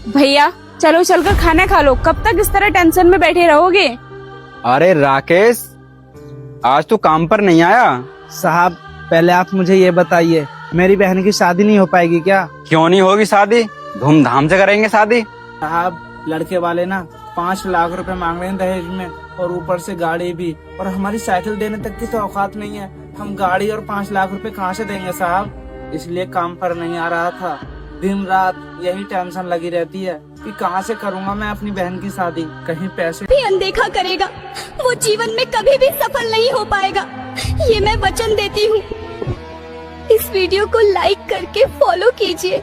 भैया चलो चलकर खाना खा लो, कब तक इस तरह टेंशन में बैठे रहोगे। अरे राकेश, आज तो काम पर नहीं आया। साहब पहले आप मुझे ये बताइए, मेरी बहन की शादी नहीं हो पाएगी क्या? क्यों नहीं होगी शादी, धूमधाम से करेंगे शादी। साहब लड़के वाले ना 5 लाख रुपए मांग रहे हैं दहेज में, और ऊपर से गाड़ी भी, और हमारी साइकिल देने तक की तो औकात नहीं है। हम गाड़ी और 5 लाख रुपए कहाँ से देंगे साहब? इसलिए काम पर नहीं आ रहा था। दिन रात यही टेंशन लगी रहती है कि कहाँ से करूँगा मैं अपनी बहन की शादी, कहीं पैसे भी अनदेखा करेगा वो जीवन में कभी भी सफल नहीं हो पाएगा, ये मैं वचन देती हूँ। इस वीडियो को लाइक करके फॉलो कीजिए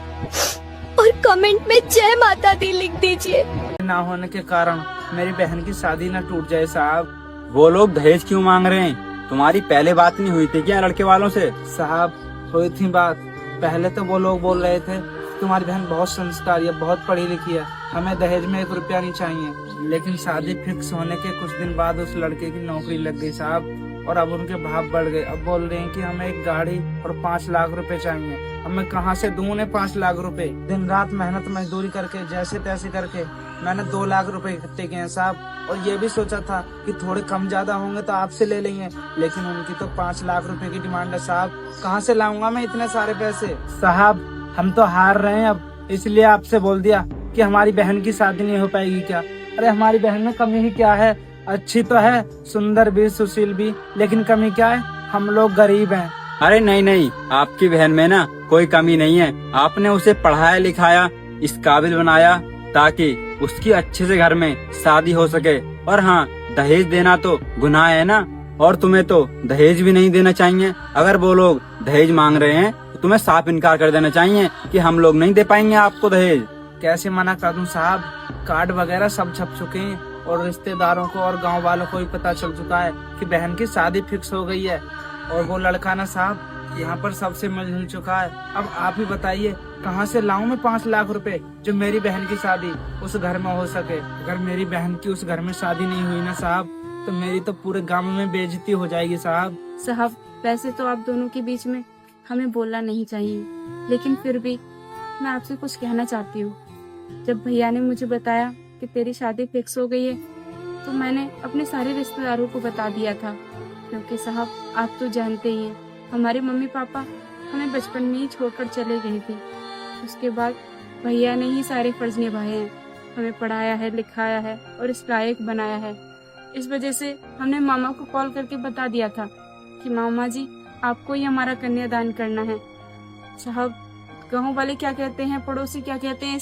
और कमेंट में जय माता दी लिख दीजिए। ना होने के कारण मेरी बहन की शादी न टूट जाए साहब। वो लोग दहेज क्यों मांग रहे हैं? तुम्हारी पहले बात नहीं हुई थी क्या लड़के वालों से? साहब हुई थी बात, पहले तो वो लोग बोल रहे थे तुम्हारी बहन बहुत संस्कारी है, बहुत पढ़ी लिखी है, हमें दहेज में 1 रुपया नहीं चाहिए। लेकिन शादी फिक्स होने के कुछ दिन बाद उस लड़के की नौकरी लग गई साहब, और अब उनके भाव बढ़ गए। अब बोल रहे हैं कि हमें एक गाड़ी और 5 लाख रुपए चाहिए। अब मैं कहाँ से दूं उन्हें 5 लाख रुपए? दिन रात मेहनत मजदूरी करके जैसे तैसे करके मैंने 2 लाख रुपए इकट्ठे किए हैं साहब, और ये भी सोचा था कि थोड़े कम ज्यादा होंगे तो आपसे ले लेंगे, लेकिन उनकी तो 5 लाख रुपए की डिमांड है साहब। कहाँ से लाऊंगा मैं इतने सारे पैसे? साहब हम तो हार रहे हैं अब, इसलिए आपसे बोल दिया कि हमारी बहन की शादी नहीं हो पाएगी क्या? अरे हमारी बहन में कमी ही क्या है? अच्छी तो है, सुंदर भी, सुशील भी, लेकिन कमी क्या है? हम लोग गरीब हैं। अरे नहीं नहीं, आपकी बहन में ना कोई कमी नहीं है। आपने उसे पढ़ाया लिखाया, इस काबिल बनाया ताकि उसकी अच्छे से घर में शादी हो सके। और हाँ, दहेज देना तो गुनाह है ना, और तुम्हें तो दहेज भी नहीं देना चाहिए। अगर वो लोग दहेज मांग रहे हैं तो तुम्हें साफ इनकार कर देना चाहिए कि हम लोग नहीं दे पाएंगे आपको दहेज। कैसे मना कर दूं साहब? कार्ड वगैरह सब छप चुके हैं, और रिश्तेदारों को और गांव वालों को भी पता चल चुका है कि बहन की शादी फिक्स हो गई है। और वो लड़का ना साहब यहाँ पर सबसे मिलजुल चुका है। अब आप ही बताइए कहाँ से लाऊं मैं 5 लाख रुपए जो मेरी बहन की शादी उस घर में हो सके? अगर मेरी बहन की उस घर में शादी नहीं हुई ना साहब, तो मेरी तो पूरे गांव में बेइज्जती हो जाएगी साहब। साहब वैसे तो आप दोनों के बीच में हमें बोलना नहीं चाहिए, लेकिन फिर भी मैं आपसे कुछ कहना चाहती हूँ। जब भैया ने मुझे बताया कि तेरी शादी फिक्स हो गई है, तो मैंने अपने सारे रिश्तेदारों को बता दिया था, क्योंकि साहब आप तो जानते ही हैं हमारे मम्मी पापा हमें बचपन में ही छोड़कर चले गए थे। उसके बाद भैया ने ही सारे फर्ज निभाए हैं, हमें पढ़ाया है, लिखाया है और इस लायक बनाया है। इस वजह से हमने मामा को कॉल करके बता दिया था कि मामा जी आपको ही हमारा कन्यादान करना है। साहब गाँव वाले क्या कहते हैं, पड़ोसी क्या कहते हैं,